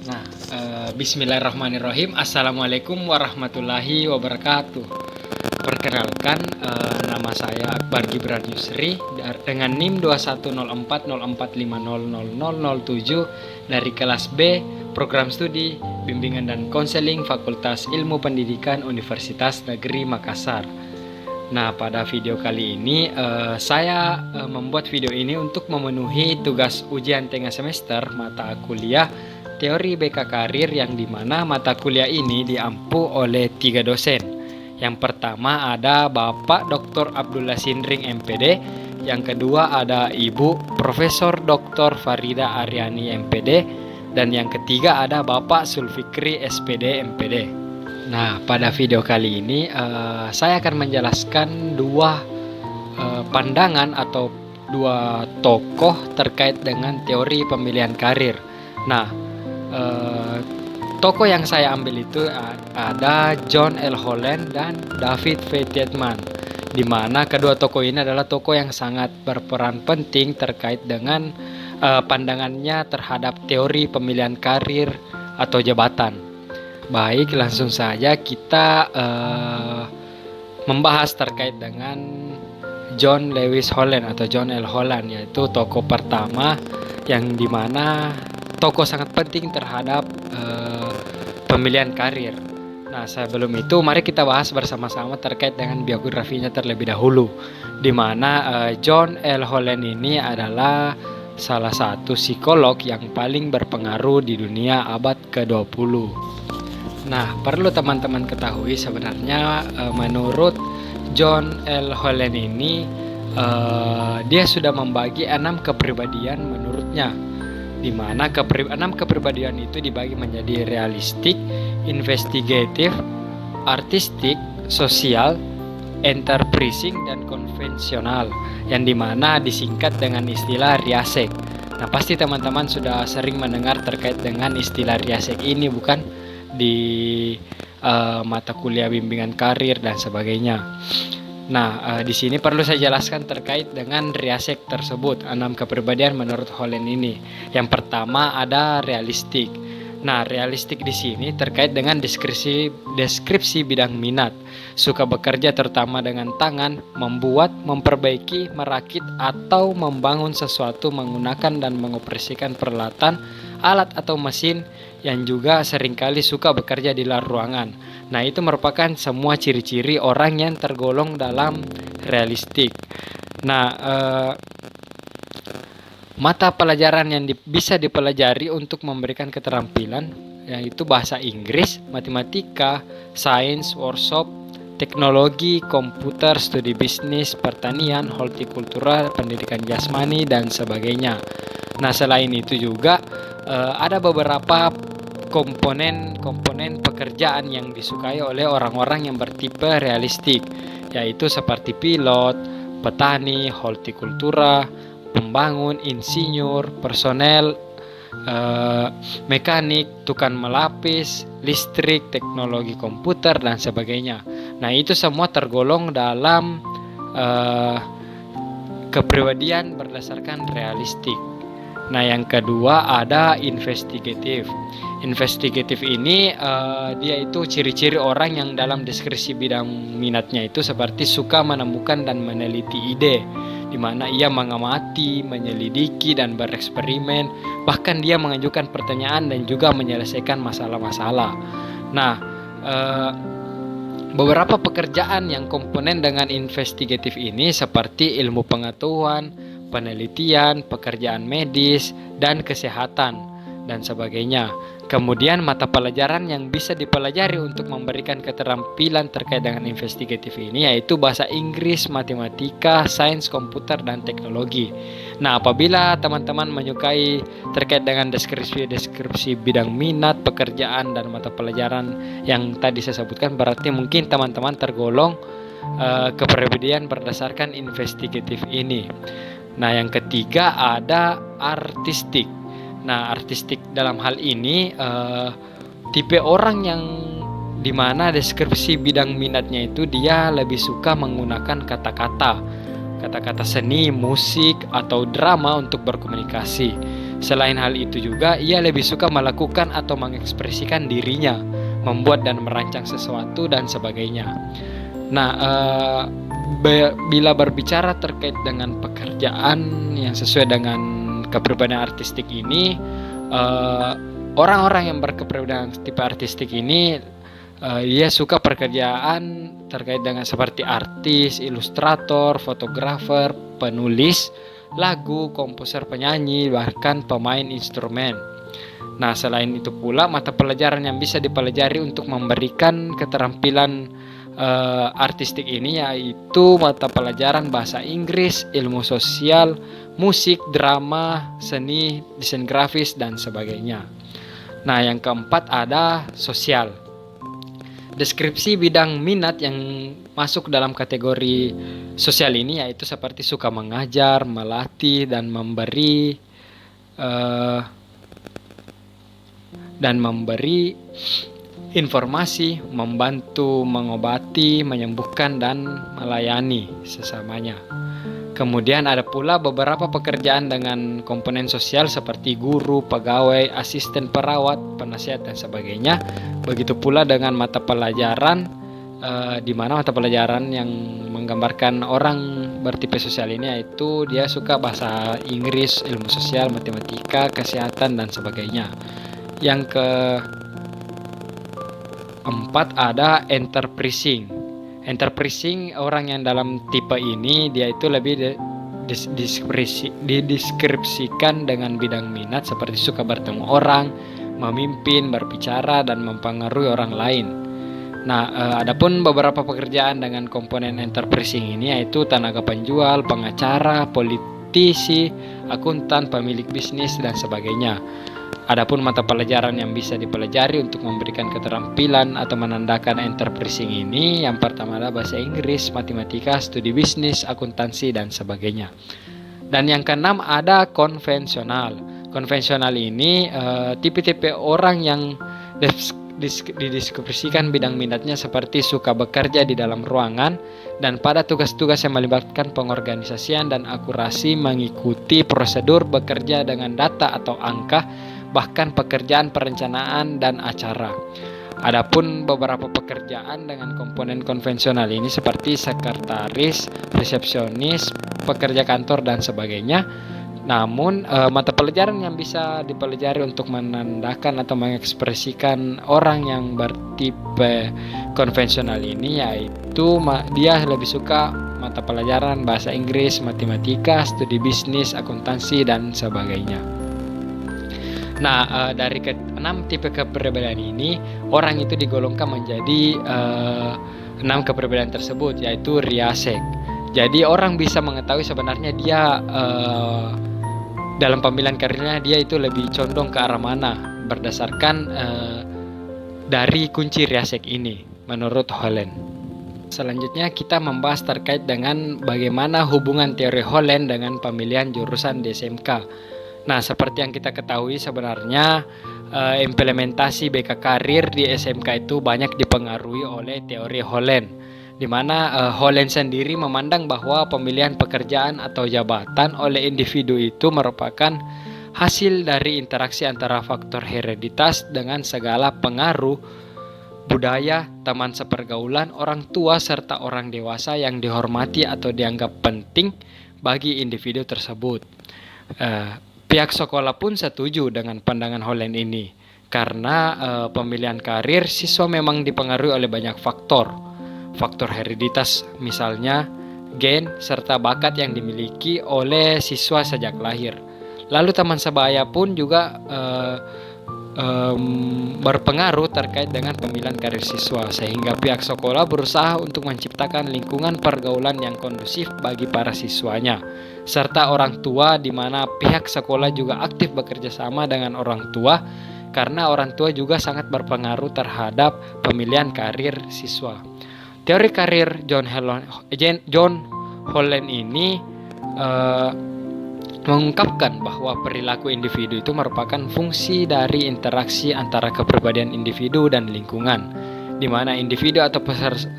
Nah, Bismillahirrahmanirrahim. Assalamualaikum warahmatullahi wabarakatuh. Perkenalkan, nama saya Akbar Gibran Yusri dengan NIM 210404500007 dari kelas B, Program Studi Bimbingan dan Konseling Fakultas Ilmu Pendidikan Universitas Negeri Makassar. Nah, pada video kali ini saya membuat video ini untuk memenuhi tugas ujian tengah semester mata kuliah Teori BK Karir, yang dimana mata kuliah ini diampu oleh 3 dosen. Yang pertama ada Bapak Dr. Abdullah Sindring MPD, yang kedua ada Ibu Profesor Dr. Farida Aryani MPD, dan yang ketiga ada Bapak Sulfikri SPD MPD. Nah, pada video kali ini saya akan menjelaskan dua pandangan atau dua tokoh terkait dengan teori pemilihan karir. Nah, tokoh yang saya ambil itu ada John L. Holland dan David V. Tietman, di mana kedua tokoh ini adalah tokoh yang sangat berperan penting terkait dengan pandangannya terhadap teori pemilihan karir atau jabatan. Baik, langsung saja kita membahas terkait dengan John Lewis Holland atau John L. Holland, yaitu tokoh pertama yang dimana tokoh sangat penting terhadap pemilihan karir. Nah, sebelum itu mari kita bahas bersama-sama terkait dengan biografinya terlebih dahulu, di mana John L. Holland ini adalah salah satu psikolog yang paling berpengaruh di dunia abad ke-20. Nah, perlu teman-teman ketahui sebenarnya menurut John L. Holland ini dia sudah membagi 6 kepribadian menurutnya, di mana 6 kepribadian itu dibagi menjadi realistik, investigatif, artistik, sosial, enterprising, dan konvensional, yang dimana disingkat dengan istilah RIASEC. Nah, pasti teman-teman sudah sering mendengar terkait dengan istilah RIASEC ini, bukan, di mata kuliah bimbingan karir dan sebagainya. Nah, di sini perlu saya jelaskan terkait dengan RIASEC tersebut, 6 kepribadian menurut Holland ini. Yang pertama ada realistik. Nah, realistik di sini terkait dengan deskripsi bidang minat, suka bekerja terutama dengan tangan, membuat, memperbaiki, merakit atau membangun sesuatu menggunakan dan mengoperasikan peralatan, alat atau mesin, yang juga seringkali suka bekerja di luar ruangan. Nah, itu merupakan semua ciri-ciri orang yang tergolong dalam realistik. Nah, mata pelajaran yang bisa dipelajari untuk memberikan keterampilan yaitu bahasa Inggris, matematika, sains, workshop, teknologi, komputer, studi bisnis, pertanian, hortikultura, pendidikan jasmani, dan sebagainya. Nah, selain itu juga ada beberapa komponen pekerjaan yang disukai oleh orang-orang yang bertipe realistik, yaitu seperti pilot, petani, hortikultura, pembangun, insinyur, personel, mekanik, tukang melapis, listrik, teknologi komputer, dan sebagainya. Nah, itu semua tergolong dalam kepribadian berdasarkan realistik. Nah, yang kedua ada investigatif. Investigatif ini dia itu ciri-ciri orang yang dalam deskripsi bidang minatnya itu seperti suka menemukan dan meneliti ide, di mana ia mengamati, menyelidiki, dan bereksperimen, bahkan dia mengajukan pertanyaan dan juga menyelesaikan masalah-masalah. Nah, beberapa pekerjaan yang komponen dengan investigatif ini seperti ilmu pengetahuan, penelitian, pekerjaan medis, dan kesehatan, dan sebagainya. Kemudian mata pelajaran yang bisa dipelajari untuk memberikan keterampilan terkait dengan investigatif ini yaitu bahasa Inggris, matematika, sains, komputer, dan teknologi. Nah, apabila teman-teman menyukai terkait dengan deskripsi bidang minat, pekerjaan, dan mata pelajaran yang tadi saya sebutkan, berarti mungkin teman-teman tergolong kepribadian berdasarkan investigatif ini. Nah, yang ketiga ada artistik. Nah, artistik dalam hal ini tipe orang yang dimana deskripsi bidang minatnya itu dia lebih suka menggunakan kata-kata kata-kata seni, musik, atau drama untuk berkomunikasi. Selain hal itu juga, ia lebih suka melakukan atau mengekspresikan dirinya, membuat dan merancang sesuatu dan sebagainya. Nah, bila berbicara terkait dengan pekerjaan yang sesuai dengan kepribadian artistik ini, orang-orang yang berkepribadian tipe artistik ini dia suka pekerjaan terkait dengan seperti artis, ilustrator, fotografer, penulis lagu, komposer, penyanyi, bahkan pemain instrumen. Nah, selain itu pula mata pelajaran yang bisa dipelajari untuk memberikan keterampilan artistik ini yaitu mata pelajaran bahasa Inggris, ilmu sosial, musik, drama, seni, desain grafis, dan sebagainya. Nah, yang keempat ada sosial. Deskripsi bidang minat yang masuk dalam kategori sosial ini yaitu seperti suka mengajar, melatih, dan memberi informasi, membantu, mengobati, menyembuhkan, dan melayani sesamanya. Kemudian ada pula beberapa pekerjaan dengan komponen sosial seperti guru, pegawai, asisten perawat, penasihat, dan sebagainya. Begitu pula dengan mata pelajaran di mana mata pelajaran yang menggambarkan orang bertipe sosial ini yaitu dia suka bahasa Inggris, ilmu sosial, matematika, kesehatan, dan sebagainya. Yang keempat ada enterprising. Enterprising, orang yang dalam tipe ini dia itu lebih dideskripsikan dengan bidang minat seperti suka bertemu orang, memimpin, berbicara, dan mempengaruhi orang lain. Nah, adapun beberapa pekerjaan dengan komponen enterprising ini yaitu tenaga penjual, pengacara, politisi, akuntan, pemilik bisnis, dan sebagainya. Adapun mata pelajaran yang bisa dipelajari untuk memberikan keterampilan atau menandakan enterprising ini, yang pertama adalah bahasa Inggris, matematika, studi bisnis, akuntansi, dan sebagainya. Dan yang keenam ada konvensional. Konvensional ini tipe-tipe orang yang dideskripsikan bidang minatnya seperti suka bekerja di dalam ruangan dan pada tugas-tugas yang melibatkan pengorganisasian dan akurasi, mengikuti prosedur, bekerja dengan data atau angka, bahkan pekerjaan perencanaan dan acara. Adapun beberapa pekerjaan dengan komponen konvensional ini seperti sekretaris, resepsionis, pekerja kantor, dan sebagainya. Namun mata pelajaran yang bisa dipelajari untuk menandakan atau mengekspresikan orang yang bertipe konvensional ini yaitu dia lebih suka mata pelajaran bahasa Inggris, matematika, studi bisnis, akuntansi, dan sebagainya. Nah, dari ke-6 tipe kepribadian ini, orang itu digolongkan menjadi 6 kepribadian tersebut, yaitu riasek. Jadi orang bisa mengetahui sebenarnya dia dalam pemilihan karirnya dia itu lebih condong ke arah mana berdasarkan dari kunci riasek ini, menurut Holland. Selanjutnya kita membahas terkait dengan bagaimana hubungan teori Holland dengan pemilihan jurusan di SMK. Nah, seperti yang kita ketahui sebenarnya implementasi BK Karir di SMK itu banyak dipengaruhi oleh teori Holland, di mana Holland sendiri memandang bahwa pemilihan pekerjaan atau jabatan oleh individu itu merupakan hasil dari interaksi antara faktor hereditas dengan segala pengaruh budaya, teman sepergaulan, orang tua, serta orang dewasa yang dihormati atau dianggap penting bagi individu tersebut. Pihak sekolah pun setuju dengan pandangan Holland ini karena pemilihan karir siswa memang dipengaruhi oleh banyak faktor hereditas, misalnya gen serta bakat yang dimiliki oleh siswa sejak lahir. Lalu teman sebaya pun juga berpengaruh terkait dengan pemilihan karir siswa, sehingga pihak sekolah berusaha untuk menciptakan lingkungan pergaulan yang kondusif bagi para siswanya, serta orang tua di mana pihak sekolah juga aktif bekerja sama dengan orang tua karena orang tua juga sangat berpengaruh terhadap pemilihan karir siswa. Teori karir John Holland ini mengungkapkan bahwa perilaku individu itu merupakan fungsi dari interaksi antara kepribadian individu dan lingkungan. di mana individu atau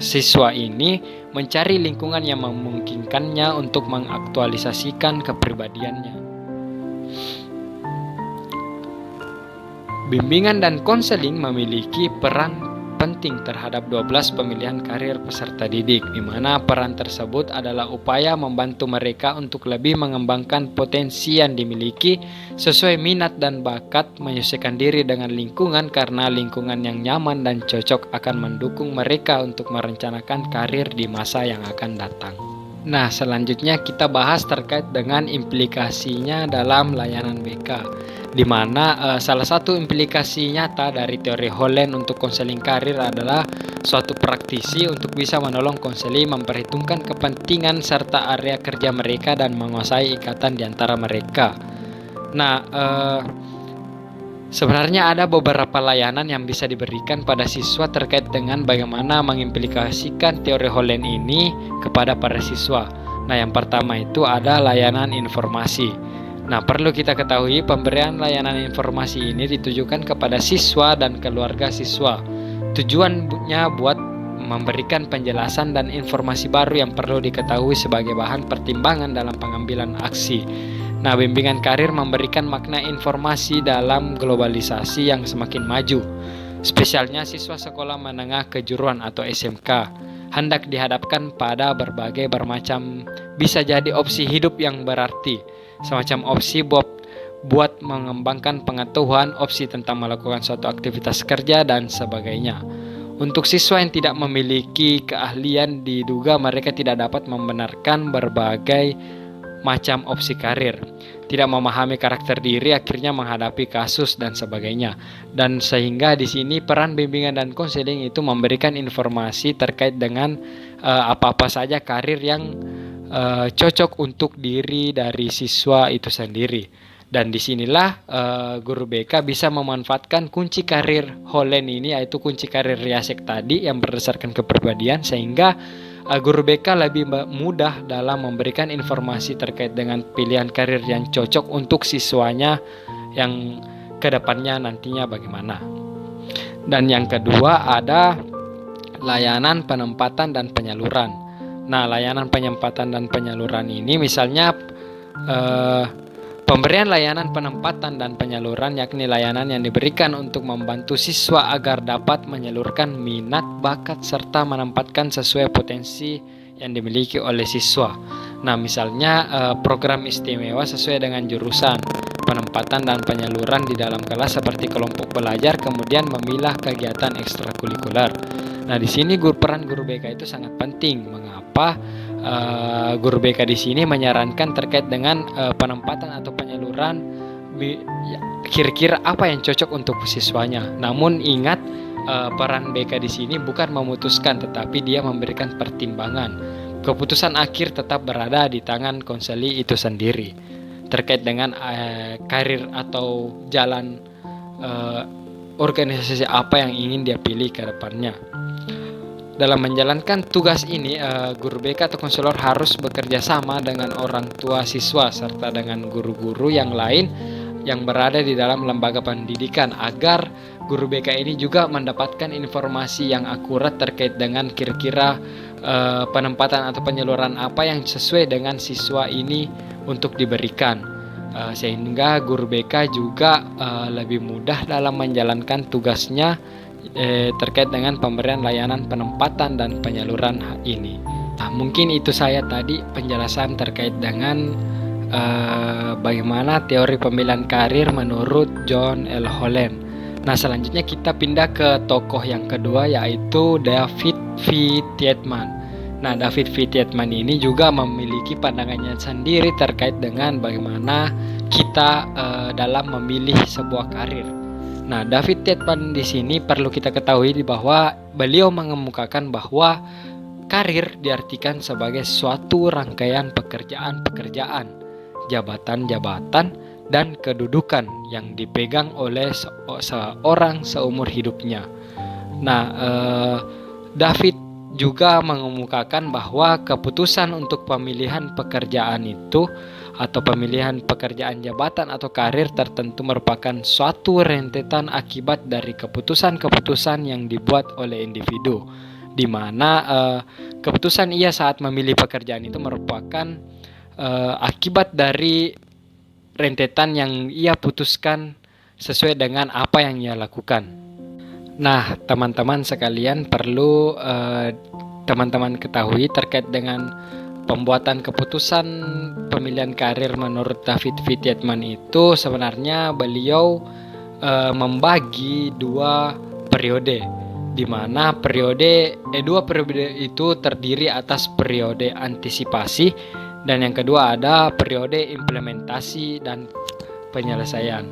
siswa ini mencari lingkungan yang memungkinkannya untuk mengaktualisasikan kepribadiannya. Bimbingan dan konseling memiliki peran penting terhadap 12 pemilihan karir peserta didik, di mana peran tersebut adalah upaya membantu mereka untuk lebih mengembangkan potensi yang dimiliki sesuai minat dan bakat, menyesuaikan diri dengan lingkungan karena lingkungan yang nyaman dan cocok akan mendukung mereka untuk merencanakan karir di masa yang akan datang. Nah, selanjutnya kita bahas terkait dengan implikasinya dalam layanan BK, di mana salah satu implikasi nyata dari teori Holland untuk konseling karir adalah suatu praktisi untuk bisa menolong konseli memperhitungkan kepentingan serta area kerja mereka dan menguasai ikatan di antara mereka. Nah, sebenarnya ada beberapa layanan yang bisa diberikan pada siswa terkait dengan bagaimana mengimplikasikan teori Holland ini kepada para siswa. Nah, yang pertama itu ada layanan informasi. Nah, perlu kita ketahui pemberian layanan informasi ini ditujukan kepada siswa dan keluarga siswa. Tujuannya buat memberikan penjelasan dan informasi baru yang perlu diketahui sebagai bahan pertimbangan dalam pengambilan aksi. Nah, bimbingan karir memberikan makna informasi dalam globalisasi yang semakin maju. Spesialnya siswa sekolah menengah kejuruan atau SMK hendak dihadapkan pada berbagai bermacam bisa jadi opsi hidup yang berarti. Semacam opsi buat mengembangkan pengetahuan, opsi tentang melakukan suatu aktivitas kerja, dan sebagainya. Untuk siswa yang tidak memiliki keahlian, diduga mereka tidak dapat membenarkan berbagai macam opsi karir, tidak memahami karakter diri, akhirnya menghadapi kasus dan sebagainya. Dan sehingga di sini peran bimbingan dan konseling itu memberikan informasi terkait dengan apa-apa saja karir yang cocok untuk diri dari siswa itu sendiri. Dan disinilah guru BK bisa memanfaatkan kunci karir Holland ini, yaitu kunci karir Riasek tadi yang berdasarkan kepribadian, sehingga guru BK lebih mudah dalam memberikan informasi terkait dengan pilihan karir yang cocok untuk siswanya yang kedepannya nantinya bagaimana. Dan yang kedua ada layanan penempatan dan penyaluran. Nah, layanan penempatan dan penyaluran ini misalnya pemberian layanan penempatan dan penyaluran, yakni layanan yang diberikan untuk membantu siswa agar dapat menyalurkan minat, bakat, serta menempatkan sesuai potensi yang dimiliki oleh siswa. Nah, misalnya program istimewa sesuai dengan jurusan, penempatan dan penyaluran di dalam kelas seperti kelompok belajar, kemudian memilah kegiatan ekstrakurikuler. Nah, di sini peran guru BK itu sangat penting. Mengapa? Guru BK di sini menyarankan terkait dengan penempatan atau penyaluran, kira-kira apa yang cocok untuk siswanya. Namun ingat, peran BK di sini bukan memutuskan, tetapi dia memberikan pertimbangan. Keputusan akhir tetap berada di tangan konseli itu sendiri terkait dengan karir atau jalan organisasi apa yang ingin dia pilih ke depannya. Dalam menjalankan tugas ini, guru BK atau konselor harus bekerja sama dengan orang tua siswa serta dengan guru-guru yang lain yang berada di dalam lembaga pendidikan agar guru BK ini juga mendapatkan informasi yang akurat terkait dengan kira-kira penempatan atau penyaluran apa yang sesuai dengan siswa ini untuk diberikan, sehingga guru BK juga lebih mudah dalam menjalankan tugasnya terkait dengan pemberian layanan penempatan dan penyaluran ini. Nah, mungkin itu saya tadi penjelasan terkait dengan bagaimana teori pemilihan karir menurut John L. Holland. Nah, selanjutnya kita pindah ke tokoh yang kedua, yaitu David V. Tietman. Nah, David V. Tietman ini juga memiliki pandangannya sendiri terkait dengan bagaimana kita dalam memilih sebuah karir. Nah, David Tietman di sini perlu kita ketahui bahwa beliau mengemukakan bahwa karir diartikan sebagai suatu rangkaian pekerjaan-pekerjaan, jabatan-jabatan, dan kedudukan yang dipegang oleh seorang seumur hidupnya. Nah, David juga mengemukakan bahwa keputusan untuk pemilihan pekerjaan itu atau pemilihan pekerjaan jabatan atau karir tertentu merupakan suatu rentetan akibat dari keputusan-keputusan yang dibuat oleh individu, di mana keputusan ia saat memilih pekerjaan itu merupakan akibat dari rentetan yang ia putuskan sesuai dengan apa yang ia lakukan. Nah, teman-teman sekalian, perlu teman-teman ketahui terkait dengan pembuatan keputusan pemilihan karir menurut David V. Tietman itu sebenarnya beliau membagi dua periode, di mana dua periode itu terdiri atas periode antisipasi dan yang kedua ada periode implementasi dan penyelesaian.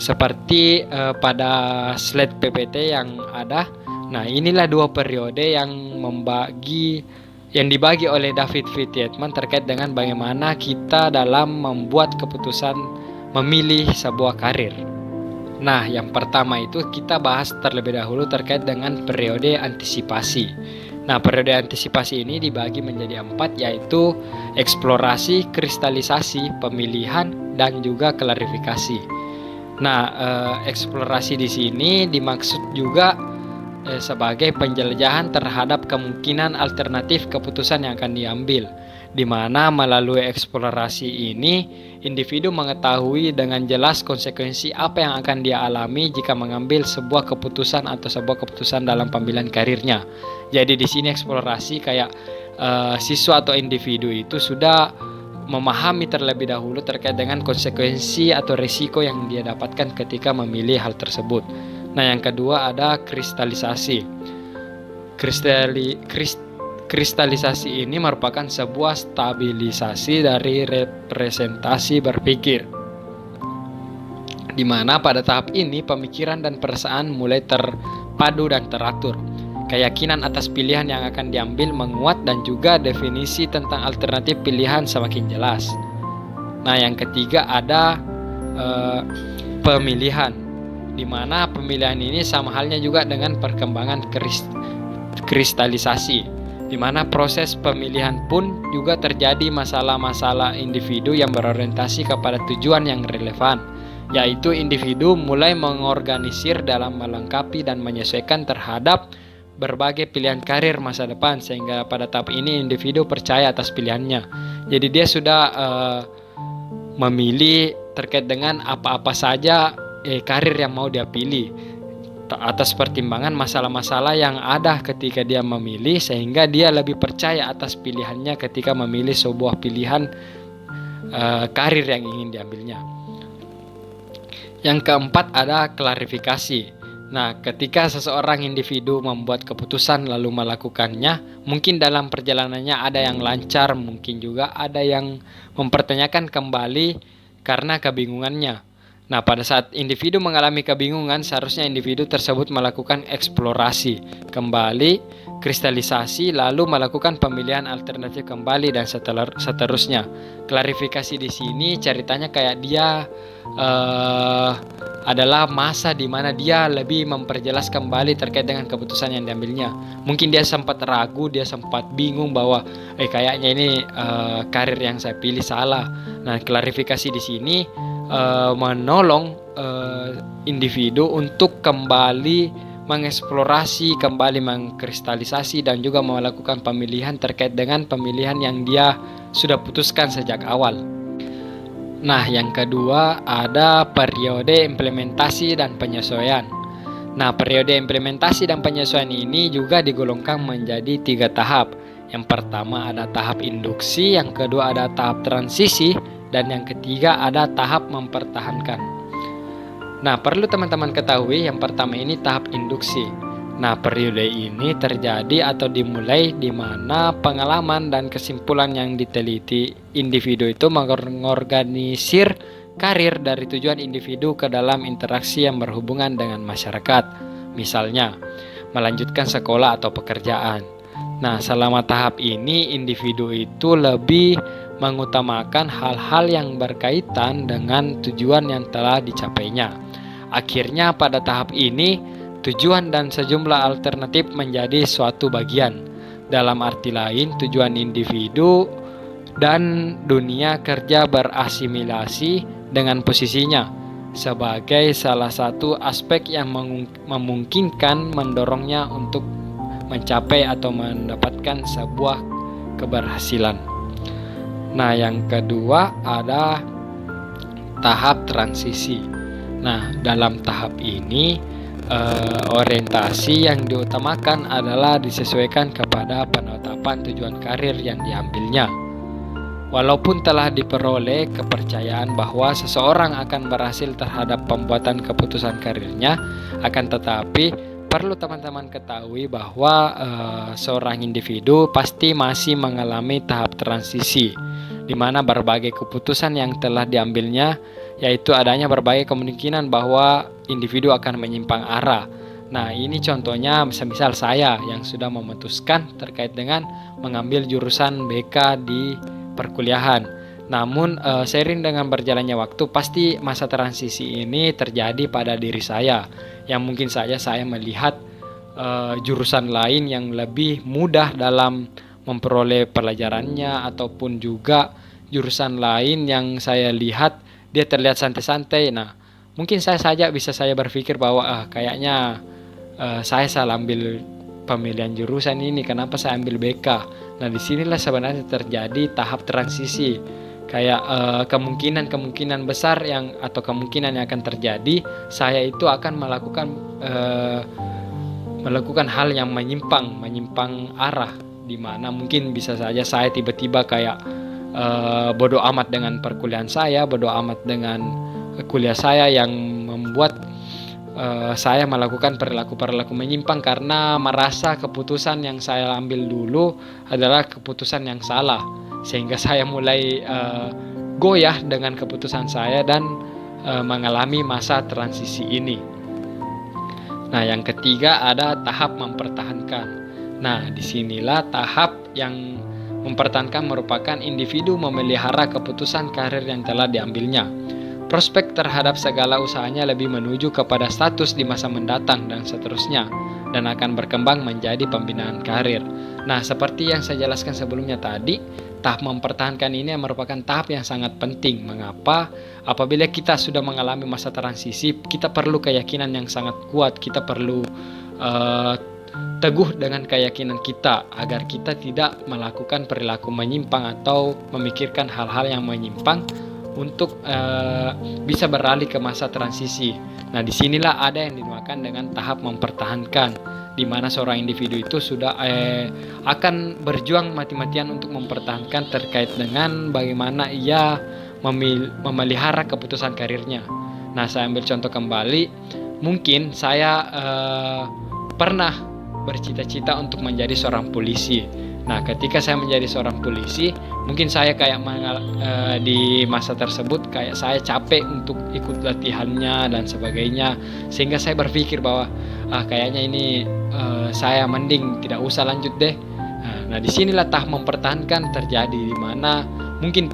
Seperti pada slide PPT yang ada. Nah, inilah dua periode yang dibagi oleh David V. Tietman terkait dengan bagaimana kita dalam membuat keputusan memilih sebuah karir. Nah, yang pertama itu kita bahas terlebih dahulu terkait dengan periode antisipasi. Nah, periode antisipasi ini dibagi menjadi 4, yaitu eksplorasi, kristalisasi, pemilihan, dan juga klarifikasi. Nah, eksplorasi di sini dimaksud juga sebagai penjelajahan terhadap kemungkinan alternatif keputusan yang akan diambil, di mana melalui eksplorasi ini individu mengetahui dengan jelas konsekuensi apa yang akan dia alami jika mengambil sebuah keputusan atau sebuah keputusan dalam pemilihan karirnya. Jadi di sini eksplorasi kayak siswa atau individu itu sudah memahami terlebih dahulu terkait dengan konsekuensi atau risiko yang dia dapatkan ketika memilih hal tersebut. Nah, yang kedua ada kristalisasi. Kristalisasi ini merupakan sebuah stabilisasi dari representasi berpikir, di mana pada tahap ini pemikiran dan perasaan mulai terpadu dan teratur. Keyakinan atas pilihan yang akan diambil menguat dan juga definisi tentang alternatif pilihan semakin jelas. Nah, yang ketiga ada pemilihan, di mana pemilihan ini sama halnya juga dengan perkembangan kristalisasi, di mana proses pemilihan pun juga terjadi masalah-masalah individu yang berorientasi kepada tujuan yang relevan, yaitu individu mulai mengorganisir dalam melengkapi dan menyesuaikan terhadap berbagai pilihan karir masa depan, sehingga pada tahap ini individu percaya atas pilihannya. Jadi dia sudah memilih terkait dengan apa-apa saja karir yang mau dia pilih atas pertimbangan masalah-masalah yang ada ketika dia memilih, sehingga dia lebih percaya atas pilihannya ketika memilih sebuah pilihan karir yang ingin diambilnya. Yang keempat ada klarifikasi. Nah, ketika seseorang individu membuat keputusan lalu melakukannya, mungkin dalam perjalanannya ada yang lancar, mungkin juga ada yang mempertanyakan kembali karena kebingungannya. Nah, pada saat individu mengalami kebingungan, seharusnya individu tersebut melakukan eksplorasi kembali, kristalisasi, lalu melakukan pemilihan alternatif kembali dan seterusnya. Klarifikasi di sini ceritanya kayak dia adalah masa di mana dia lebih memperjelas kembali terkait dengan keputusan yang diambilnya. Mungkin dia sempat ragu, dia sempat bingung bahwa kayaknya ini karir yang saya pilih salah. Nah, klarifikasi di sini menolong individu untuk kembali mengeksplorasi, kembali mengkristalisasi dan juga melakukan pemilihan terkait dengan pemilihan yang dia sudah putuskan sejak awal. Nah, yang kedua ada periode implementasi dan penyesuaian. Nah, periode implementasi dan penyesuaian ini juga digolongkan menjadi 3 tahap. Yang pertama ada tahap induksi, yang kedua ada tahap transisi, dan yang ketiga ada tahap mempertahankan. Nah, perlu teman-teman ketahui yang pertama ini tahap induksi. Nah, periode ini terjadi atau dimulai di mana pengalaman dan kesimpulan yang diteliti individu itu mengorganisir karir dari tujuan individu ke dalam interaksi yang berhubungan dengan masyarakat. Misalnya, melanjutkan sekolah atau pekerjaan. Nah, selama tahap ini individu itu lebih mengutamakan hal-hal yang berkaitan dengan tujuan yang telah dicapainya. Akhirnya pada tahap ini tujuan dan sejumlah alternatif menjadi suatu bagian. Dalam arti lain, tujuan individu dan dunia kerja berasimilasi dengan posisinya sebagai salah satu aspek yang memungkinkan mendorongnya untuk mencapai atau mendapatkan sebuah keberhasilan. Nah, yang kedua ada tahap transisi. Nah, dalam tahap ini orientasi yang diutamakan adalah disesuaikan kepada penetapan tujuan karir yang diambilnya. Walaupun telah diperoleh kepercayaan bahwa seseorang akan berhasil terhadap pembuatan keputusan karirnya, akan tetapi perlu teman-teman ketahui bahwa seorang individu pasti masih mengalami tahap transisi, di mana berbagai keputusan yang telah diambilnya, yaitu adanya berbagai kemungkinan bahwa individu akan menyimpang arah. Nah, ini contohnya semisal saya yang sudah memutuskan terkait dengan mengambil jurusan BK di perkuliahan. Namun seiring dengan berjalannya waktu, pasti masa transisi ini terjadi pada diri saya, yang mungkin saja saya melihat jurusan lain yang lebih mudah dalam memperoleh pelajarannya, ataupun juga jurusan lain yang saya lihat dia terlihat santai-santai. Nah, mungkin saya saja bisa saya berpikir bahwa kayaknya saya salah ambil pemilihan jurusan ini, kenapa saya ambil BK. Nah, disinilah sebenarnya terjadi tahap transisi. Kayak kemungkinan besar yang atau kemungkinan yang akan terjadi, saya itu akan melakukan hal yang menyimpang arah, di mana mungkin bisa saja saya tiba-tiba kayak bodoh amat dengan perkuliahan saya, bodoh amat dengan kuliah saya, yang membuat saya melakukan perilaku menyimpang karena merasa keputusan yang saya ambil dulu adalah keputusan yang salah, sehingga saya mulai goyah dengan keputusan saya dan mengalami masa transisi ini. Nah, yang ketiga ada tahap mempertahankan. Nah, disinilah tahap yang mempertahankan merupakan individu memelihara keputusan karir yang telah diambilnya. Prospek terhadap segala usahanya lebih menuju kepada status di masa mendatang dan seterusnya, dan akan berkembang menjadi pembinaan karir. Nah, seperti yang saya jelaskan sebelumnya tadi, tahap mempertahankan ini merupakan tahap yang sangat penting. Mengapa? Apabila kita sudah mengalami masa transisi, kita perlu keyakinan yang sangat kuat, kita perlu teguh dengan keyakinan kita agar kita tidak melakukan perilaku menyimpang atau memikirkan hal-hal yang menyimpang untuk bisa beralih ke masa transisi. Nah, disinilah ada yang dinamakan dengan tahap mempertahankan, di mana seorang individu itu sudah akan berjuang mati-matian untuk mempertahankan terkait dengan bagaimana ia memelihara keputusan karirnya. Nah, saya ambil contoh kembali, mungkin saya pernah bercita-cita untuk menjadi seorang polisi. Nah, ketika saya menjadi seorang polisi, mungkin saya kayak di masa tersebut kayak saya capek untuk ikut latihannya dan sebagainya, sehingga saya berpikir bahwa kayaknya ini saya mending tidak usah lanjut deh. Nah, disinilah tahap mempertahankan terjadi, di mana mungkin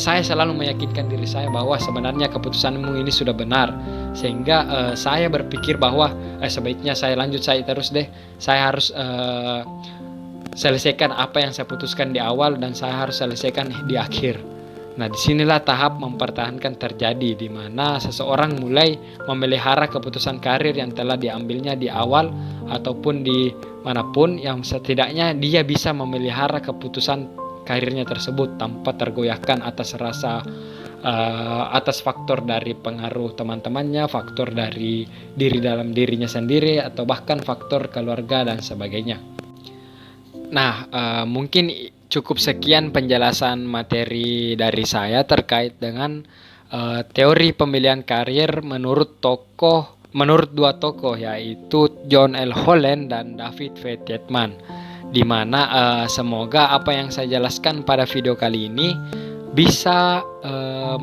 saya selalu meyakinkan diri saya bahwa sebenarnya keputusanmu ini sudah benar, sehingga saya berpikir bahwa sebaiknya saya lanjut saya terus deh. Saya harus selesaikan apa yang saya putuskan di awal dan saya harus selesaikan di akhir. Nah, disinilah tahap mempertahankan terjadi, di mana seseorang mulai memelihara keputusan karir yang telah diambilnya di awal ataupun di manapun, yang setidaknya dia bisa memelihara keputusan karirnya tersebut tanpa tergoyahkan atas atas faktor dari pengaruh teman-temannya, faktor dari dalam dirinya sendiri, atau bahkan faktor keluarga dan sebagainya. Nah, mungkin cukup sekian penjelasan materi dari saya terkait dengan teori pemilihan karir menurut dua tokoh, yaitu John L. Holland dan David V. Tietman. Di mana semoga apa yang saya jelaskan pada video kali ini bisa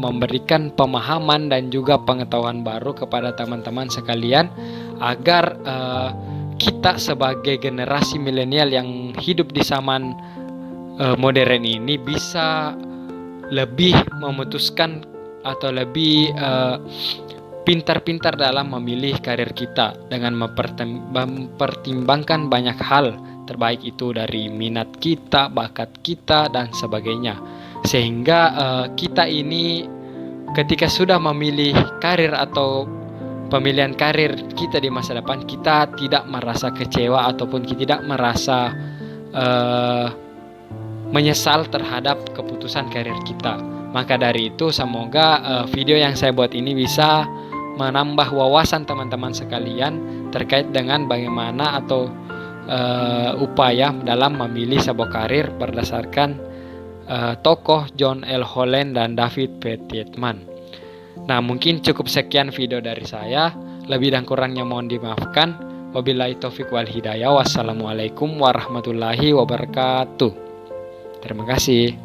memberikan pemahaman dan juga pengetahuan baru kepada teman-teman sekalian, agar kita sebagai generasi milenial yang hidup di zaman modern ini bisa lebih memutuskan atau lebih pintar-pintar dalam memilih karir kita dengan mempertimbangkan banyak hal terbaik itu dari minat kita, bakat kita, dan sebagainya. Sehingga kita ini ketika sudah memilih karir atau pemilihan karir kita di masa depan, kita tidak merasa kecewa ataupun kita tidak merasa menyesal terhadap keputusan karir kita. Maka dari itu semoga video yang saya buat ini bisa menambah wawasan teman-teman sekalian terkait dengan bagaimana atau upaya dalam memilih sebuah karir berdasarkan tokoh John L. Holland dan David P. Tietman. Nah, mungkin cukup sekian video dari saya. Lebih dan kurangnya mohon dimaafkan. Wabillahi taufiq wal hidayah. Wassalamualaikum warahmatullahi wabarakatuh. Terima kasih.